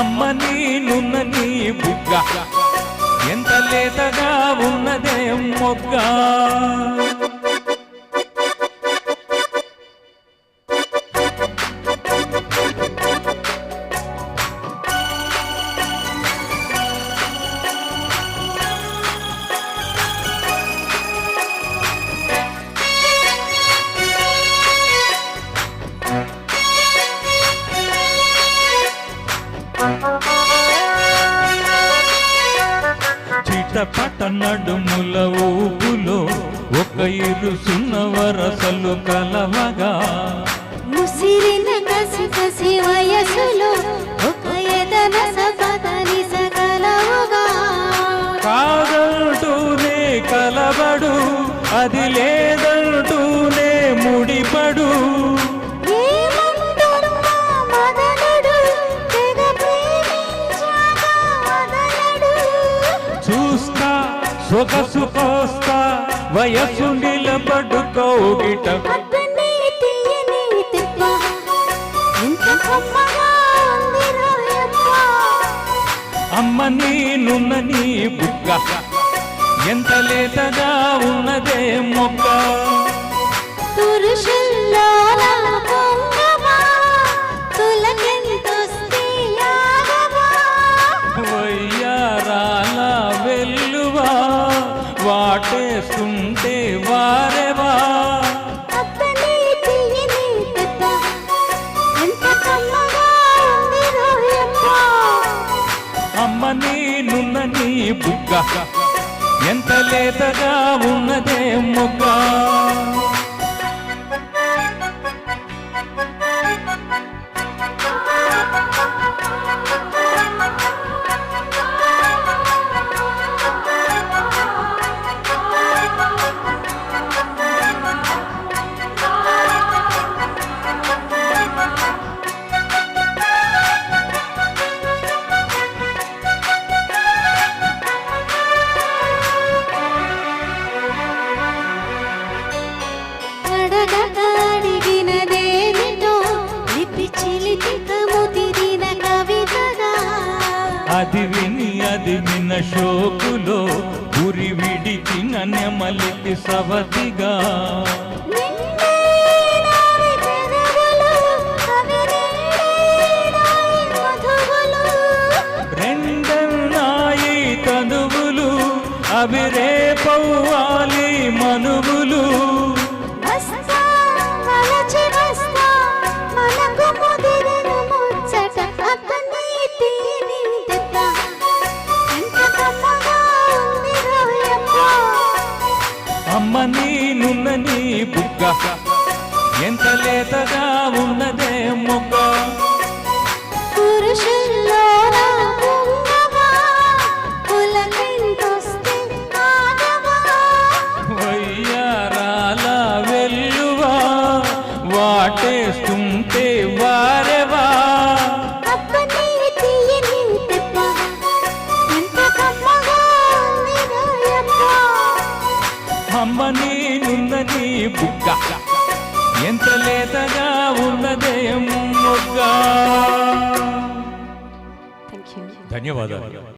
అమ్మ నీనున్న నీ బుగ్గ ఎంత లేతగా ఉన్నదే మొగ్గ. చిటపట నడుముల ఊపులో ఒక ఇరుసున్న వరసలు కలవగా, ముసిరిన కసి కసి వయసులో ఒక ఎదన సపదని సకలవుగా. కాదంటూనే కలబడు, అది లేదంటూనే ముడిపడు. చూస్తా సొగసు కోస్తా వయసు నిలబడు కౌగిట. అమ్మ నీనున్న నీ బుగ్గ ఎంత లేతగా ఉన్నదే మొగ్గ. వయ్యారాల వెల్లువా వాటేస్తుంటే వారెవా. అమ్మ నీనున్న నీ బుగ్గ ఎంత లేతగా ఉన్నదే మొగ్గ. అది విన్న షోకులో ఉరి విడిచిన నెమలికి సవతిగా. రెండన్నాయి తనువులు అవి రేపవ్వాలి మనువులు. అమ్మ నీనున్న నీ బుగ్గ ఎంత లేతగా ఉన్నదే మొగ్గ. వయ్యారాల వెల్లువా వాటేస్తుంటే వారెవా. అమ్మ నీనున్న నీ బుగ్గ ఎంత లేతగా ఉన్నదే మొగ్గ. ధన్యవాదాలు.